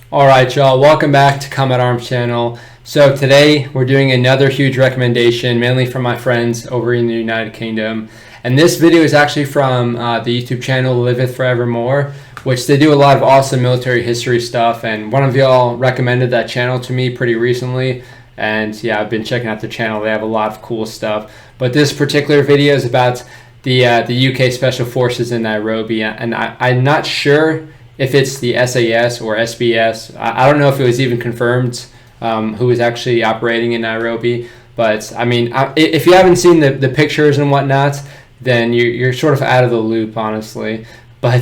Alright y'all, welcome back to Combat Arms channel. So today we're doing another huge recommendation, mainly from my friends over in the United Kingdom. And this video is actually from the YouTube channel Liveth Forevermore, which they do a lot of awesome military history stuff. And one of y'all recommended that channel to me pretty recently. And yeah, I've been checking out their channel. They have a lot of cool stuff. But this particular video is about the UK Special Forces in Nairobi. And I'm not sure if it's the SAS or SBS. I don't know if it was even confirmed who was actually operating in Nairobi. But I mean, if you haven't seen the pictures and whatnot, then you're sort of out of the loop, honestly. But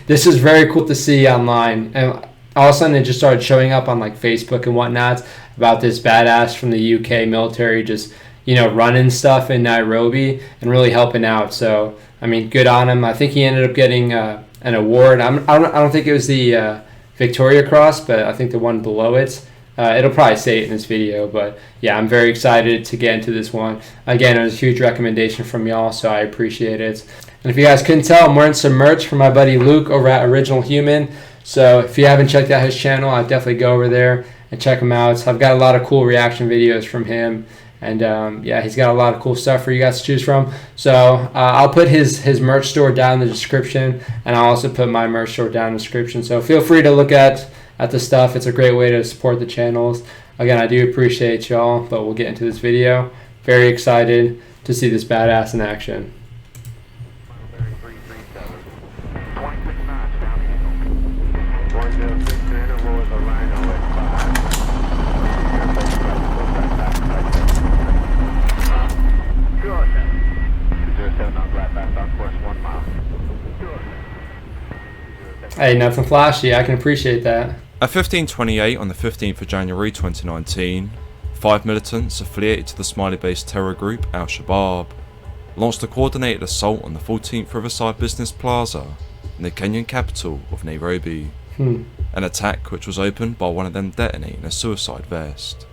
this is very cool to see online. And all of a sudden it just started showing up on like Facebook and whatnot about this badass from the UK military just, running stuff in Nairobi and really helping out. So, I mean, good on him. I think he ended up getting an award. I don't think it was the Victoria Cross, but I think the one below it. It'll probably say it in this video, but yeah, I'm very excited to get into this one. Again, it was a huge recommendation from y'all, so I appreciate it. And if you guys couldn't tell, I'm wearing some merch from my buddy Luke over at Original Human. So if you haven't checked out his channel, I'd definitely go over there and check him out. So I've got a lot of cool reaction videos from him. And yeah, he's got a lot of cool stuff for you guys to choose from. So I'll put his merch store down in the description, and I'll also put my merch store down in the description. So feel free to look at the stuff. It's a great way to support the channels. Again, I do appreciate y'all, but we'll get into this video. Very excited to see this badass in action. Hey, nothing flashy. I can appreciate that. At 15:28 on the 15th of January 2019, 5 militants affiliated to the Somali-based terror group Al-Shabaab launched a coordinated assault on the 14th Riverside Business Plaza in the Kenyan capital of Nairobi. An attack which was opened by one of them detonating a suicide vest.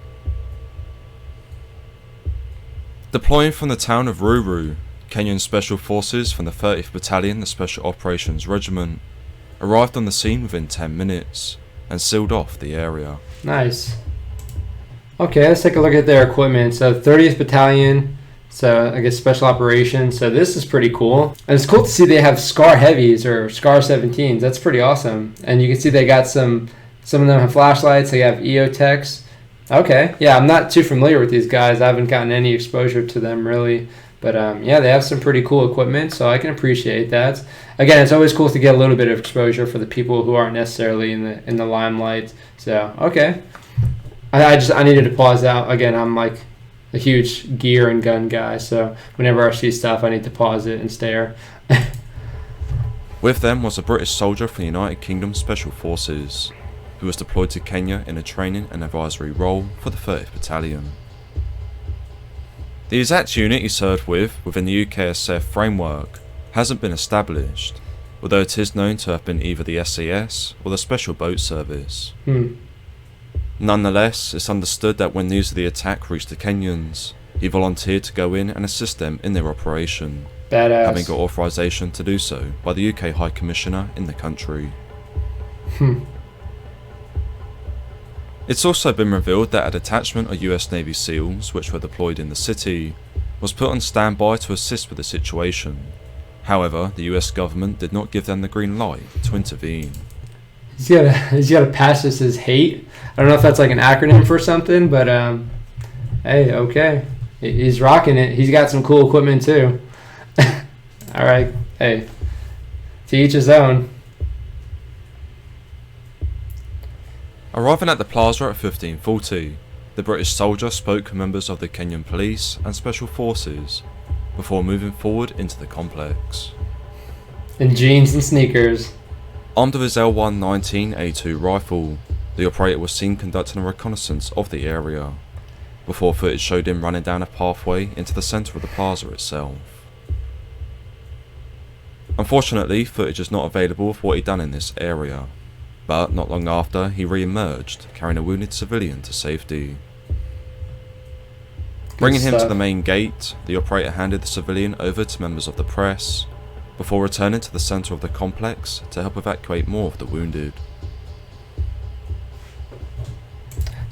Deploying from the town of Ruru, Kenyan Special Forces from the 30th Battalion, the Special Operations Regiment, arrived on the scene within 10 minutes and sealed off the area. Nice. Okay, let's take a look at their equipment. So 30th Battalion, so I guess Special Operations. So this is pretty cool. And it's cool to see they have SCAR Heavies or SCAR 17s. That's pretty awesome. And you can see they got some of them have flashlights. They have EOTechs. Okay, yeah, I'm not too familiar with these guys. I haven't gotten any exposure to them really. But yeah, they have some pretty cool equipment, so I can appreciate that. Again, it's always cool to get a little bit of exposure for the people who aren't necessarily in the limelight. So okay, I needed to pause out. Again, I'm like a huge gear and gun guy, so whenever I see stuff, I need to pause it and stare. With them was a British soldier from the United Kingdom Special Forces, who was deployed to Kenya in a training and advisory role for the 30th Battalion. The exact unit he served within the UKSF framework hasn't been established, although it is known to have been either the SAS or the Special Boat Service. Nonetheless, it's understood that when news of the attack reached the Kenyans, he volunteered to go in and assist them in their operation, badass. Having got authorization to do so by the UK High Commissioner in the country. It's also been revealed that a detachment of US Navy SEALs, which were deployed in the city, was put on standby to assist with the situation. However, the US government did not give them the green light to intervene. He's gotta pass this as hate. I don't know if that's like an acronym for something, but hey, okay. He's rocking it. He's got some cool equipment too. Alright, hey. To each his own. Arriving at the plaza at 15:40, the British soldier spoke with members of the Kenyan police and special forces before moving forward into the complex. In jeans and sneakers. Armed with his L119A2 rifle, the operator was seen conducting a reconnaissance of the area, before footage showed him running down a pathway into the centre of the plaza itself. Unfortunately, footage is not available of what he'd done in this area, but not long after he re-emerged carrying a wounded civilian to safety. Bringing him to the main gate, the operator handed the civilian over to members of the press, before returning to the centre of the complex to help evacuate more of the wounded.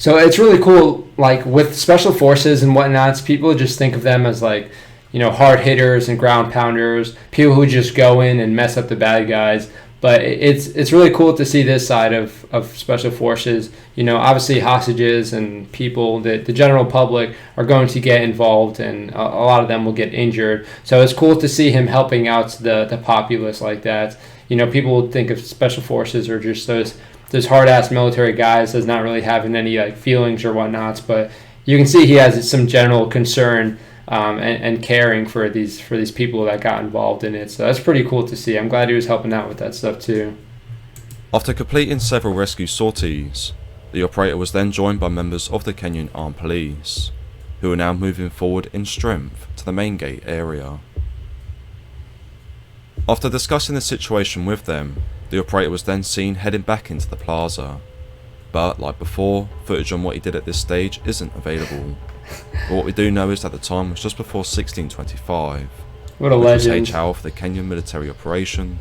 So it's really cool, like with special forces and whatnots, people just think of them as like, hard hitters and ground pounders, people who just go in and mess up the bad guys. But it's really cool to see this side of special forces. Obviously hostages and people that the general public are going to get involved, and a lot of them will get injured. So it's cool to see him helping out the populace like that. People would think of special forces or just those hard-ass military guys as not really having any like feelings or whatnots, but you can see he has some general concern and caring for these people that got involved in it. So that's pretty cool to see. I'm glad he was helping out with that stuff too. After completing several rescue sorties, the operator was then joined by members of the Kenyan Armed Police, who are now moving forward in strength to the main gate area. After discussing the situation with them, the operator was then seen heading back into the plaza. But like before, footage on what he did at this stage isn't available. But what we do know is that the time was just before 1625. What a which was legend. HL for the Kenyan military operation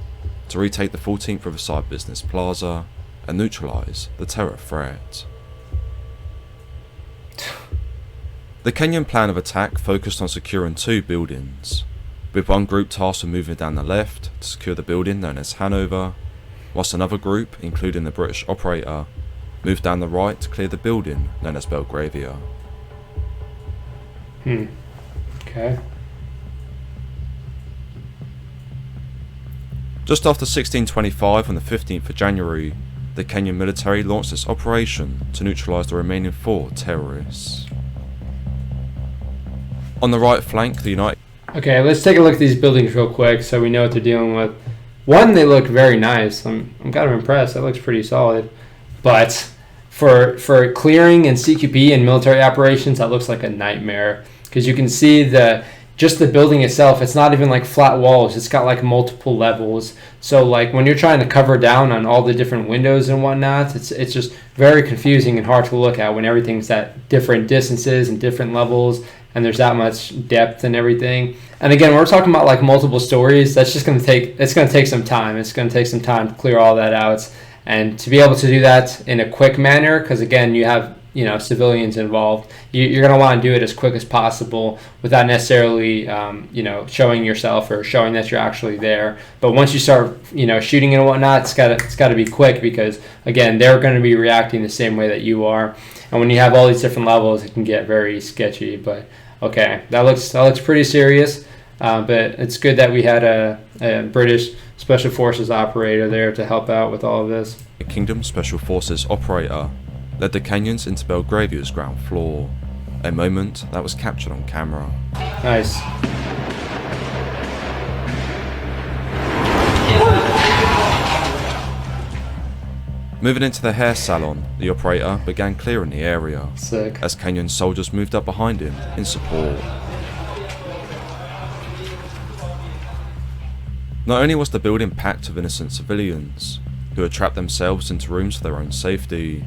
to retake the 14th Riverside Business Plaza and neutralise the terror threat. The Kenyan plan of attack focused on securing two buildings, with one group tasked with moving down the left to secure the building known as Hanover, whilst another group, including the British operator, moved down the right to clear the building known as Belgravia. Okay. Just after 1625, on the 15th of January, the Kenyan military launched its operation to neutralise the remaining 4 terrorists. On the right flank, the United... Okay, let's take a look at these buildings real quick so we know what they're dealing with. One, they look very nice. I'm kind of impressed. That looks pretty solid. But for clearing and CQB and military operations, that looks like a nightmare. Because you can see just the building itself, it's not even like flat walls. It's got like multiple levels. So like when you're trying to cover down on all the different windows and whatnot, it's just very confusing and hard to look at when everything's at different distances and different levels, and there's that much depth and everything. And again, we're talking about like multiple stories. That's just going to take some time. It's going to take some time to clear all that out, and to be able to do that in a quick manner, because again, you have civilians involved. You're going to want to do it as quick as possible without necessarily showing yourself or showing that you're actually there. But once you start shooting and whatnot, it's got to be quick, because again, they're going to be reacting the same way that you are. And when you have all these different levels, it can get very sketchy. But okay, that looks pretty serious. But it's good that we had a British Special Forces operator there to help out with all of this. The Kingdom Special Forces operator led the Kenyans into Belgravia's ground floor, a moment that was captured on camera. Nice. Moving into the hair salon, the operator began clearing the area, Sick. as Kenyan soldiers moved up behind him in support. Not only was the building packed with innocent civilians, who had trapped themselves into rooms for their own safety,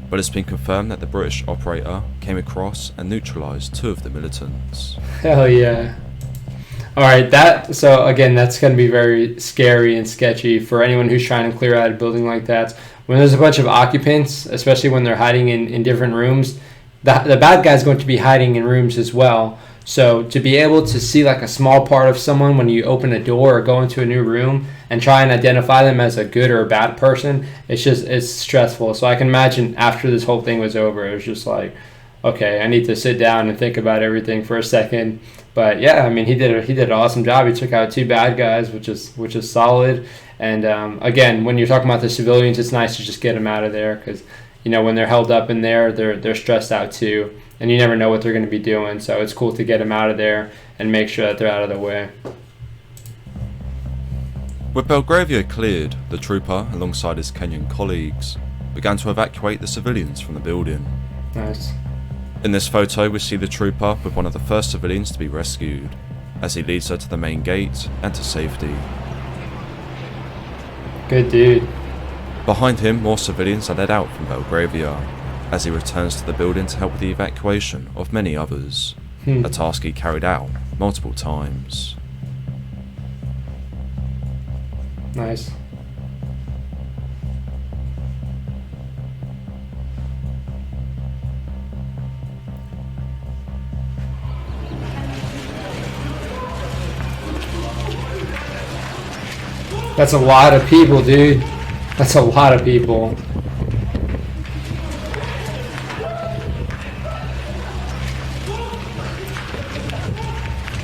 but it's been confirmed that the British operator came across and neutralised 2 of the militants. Hell yeah. Alright, so again, that's going to be very scary and sketchy for anyone who's trying to clear out a building like that. When there's a bunch of occupants, especially when they're hiding in different rooms, the bad guy's going to be hiding in rooms as well. So to be able to see like a small part of someone when you open a door or go into a new room and try and identify them as a good or a bad person, it's stressful. So I can imagine after this whole thing was over, it was just like, okay, I need to sit down and think about everything for a second. But yeah, I mean, he did an awesome job. He took out 2 bad guys, which is solid. And again, when you're talking about the civilians, it's nice to just get them out of there, because when they're held up in there, they're stressed out too, and you never know what they're going to be doing. So it's cool to get them out of there and make sure that they're out of the way. With Belgravia cleared, the trooper, alongside his Kenyan colleagues, began to evacuate the civilians from the building. Nice. In this photo, we see the trooper with one of the first civilians to be rescued, as he leads her to the main gate and to safety. Good dude. Behind him, more civilians are led out from Belgravia, as he returns to the building to help with the evacuation of many others, a task he carried out multiple times. Nice. That's a lot of people, dude. That's a lot of people.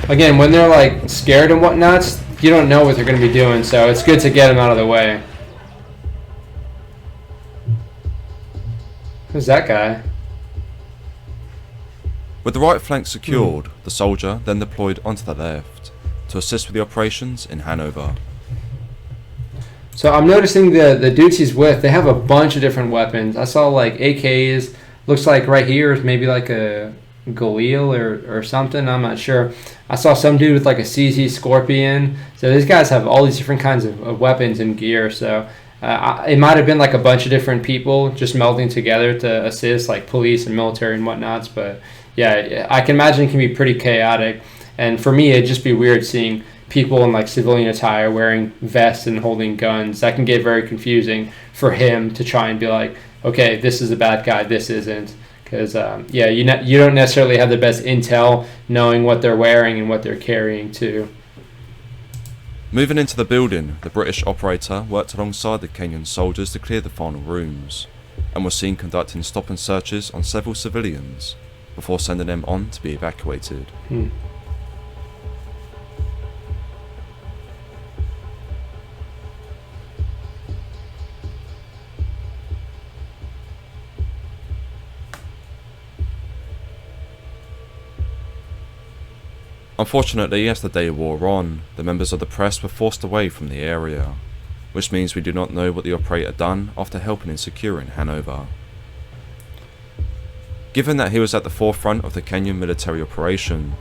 Again, when they're like scared and whatnot, you don't know what they're going to be doing, so it's good to get them out of the way. Who's that guy? With the right flank secured, the soldier then deployed onto the left to assist with the operations in Hanover. So I'm noticing the dudes he's with, they have a bunch of different weapons. I saw like AKs, looks like right here is maybe like a Galil or something, I'm not sure. I saw some dude with like a CZ Scorpion. So these guys have all these different kinds of weapons and gear. So it might have been like a bunch of different people just melding together to assist, like police and military and whatnots. But yeah, I can imagine it can be pretty chaotic. And for me, it'd just be weird seeing people in like civilian attire wearing vests and holding guns. That can get very confusing for him to try and be like, okay, this is a bad guy, this isn't. Because, yeah, you don't necessarily have the best intel knowing what they're wearing and what they're carrying, too. Moving into the building, the British operator worked alongside the Kenyan soldiers to clear the final rooms, and was seen conducting stop and searches on several civilians before sending them on to be evacuated. Unfortunately, as the day wore on, the members of the press were forced away from the area, which means we do not know what the operator done after helping in securing Hanover. Given that he was at the forefront of the Kenyan military operation,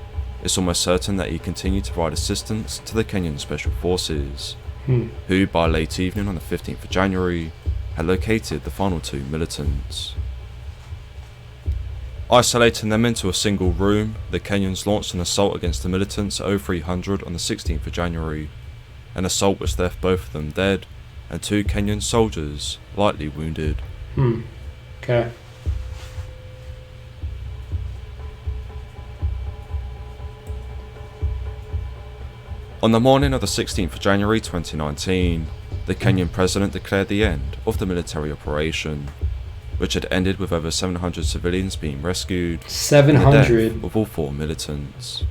it's almost certain that he continued to provide assistance to the Kenyan Special Forces, who by late evening on the 15th of January had located the final two militants. Isolating them into a single room, the Kenyans launched an assault against the militants at 0300 on the 16th of January, an assault which left both of them dead and two Kenyan soldiers lightly wounded. Okay. On the morning of the 16th of January 2019, the Kenyan president declared the end of the military operation, which had ended with over 700 civilians being rescued, 700 and the death of all four militants.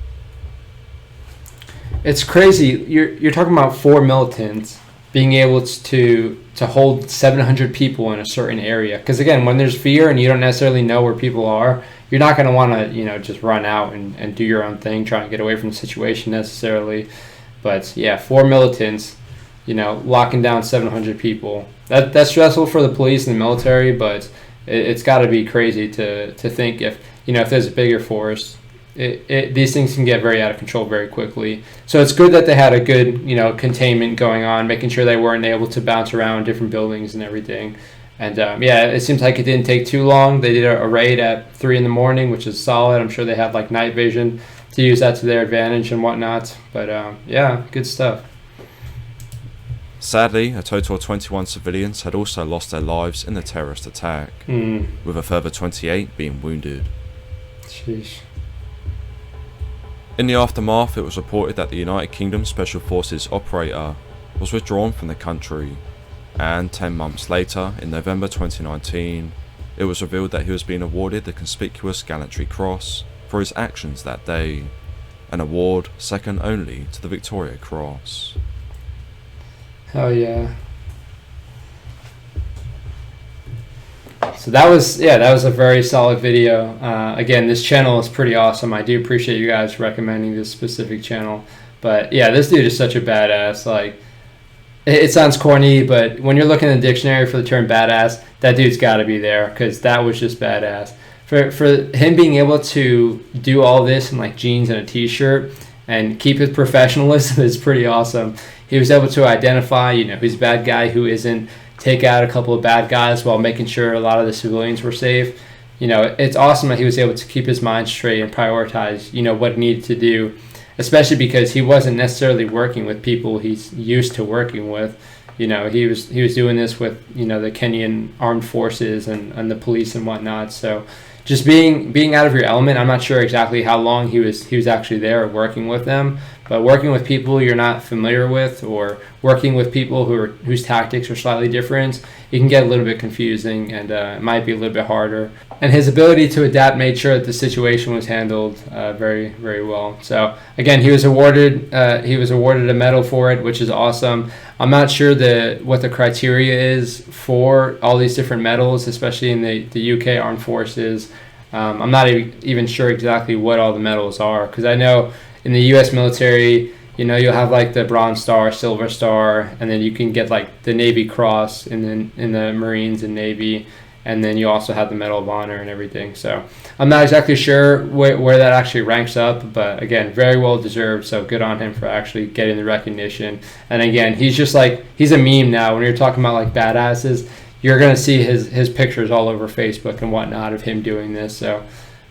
It's crazy. You're talking about 4 militants being able to hold 700 people in a certain area. Because again, when there's fear and you don't necessarily know where people are, you're not going to want to just run out and do your own thing, try and get away from the situation necessarily. But yeah, 4 militants, locking down 700 people. That's stressful for the police and the military, but it's got to be crazy to think if there's a bigger force, these things can get very out of control very quickly. So it's good that they had a good containment going on, making sure they weren't able to bounce around different buildings and everything. And yeah, it seems like it didn't take too long. They did a raid at 3 in the morning, which is solid. I'm sure they had like night vision to use that to their advantage and whatnot. But yeah, good stuff. Sadly, a total of 21 civilians had also lost their lives in the terrorist attack, with a further 28 being wounded. Sheesh. In the aftermath, it was reported that the United Kingdom Special Forces operator was withdrawn from the country, and 10 months later, in November 2019, it was revealed that he was being awarded the Conspicuous Gallantry Cross for his actions that day, an award second only to the Victoria Cross. Oh yeah. So that was a very solid video. Again, this channel is pretty awesome. I do appreciate you guys recommending this specific channel. But yeah, this dude is such a badass. Like, it sounds corny, but when you're looking in the dictionary for the term badass, that dude's got to be there, because that was just badass. For him being able to do all this in like jeans and a t-shirt and keep his professionalism is pretty awesome. He was able to identify, who's a bad guy, who isn't, take out a couple of bad guys while making sure a lot of the civilians were safe. It's awesome that he was able to keep his mind straight and prioritize, what he needed to do, especially because he wasn't necessarily working with people he's used to working with. He was doing this with, the Kenyan armed forces and the police and whatnot. So just being out of your element. I'm not sure exactly how long he was actually there working with them, But working with people you're not familiar with, or working with people whose tactics are slightly different, it can get a little bit confusing, and it might be a little bit harder. And his ability to adapt made sure that the situation was handled very, very well. So again, he was awarded a medal for it, which is awesome. I'm not sure what the criteria is for all these different medals, especially in the UK Armed Forces. I'm not even sure exactly what all the medals are, because I know in the U.S. military, you'll have like the Bronze Star, Silver Star, and then you can get like the Navy Cross in the Marines and Navy, and then you also have the Medal of Honor and everything. So I'm not exactly sure where that actually ranks up, but again, very well deserved. So good on him for actually getting the recognition. And again, he's a meme now. When you're talking about like badasses, you're gonna see his pictures all over Facebook and whatnot of him doing this. So.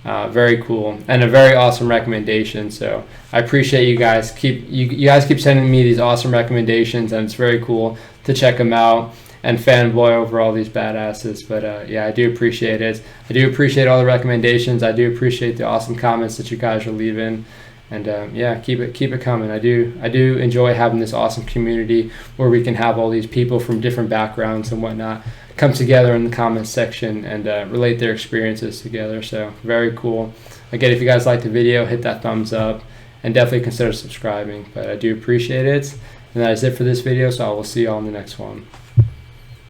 Very cool, and a very awesome recommendation. So I appreciate you guys. You guys keep sending me these awesome recommendations, and it's very cool to check them out and fanboy over all these badasses. But yeah, I do appreciate it. I do appreciate all the recommendations. I do appreciate the awesome comments that you guys are leaving. And yeah, keep it coming. I do enjoy having this awesome community where we can have all these people from different backgrounds and whatnot come together in the comments section and relate their experiences together. So very cool. Again, if you guys liked the video, hit that thumbs up and definitely consider subscribing. But I do appreciate it. And that is it for this video, so I will see you all in the next one.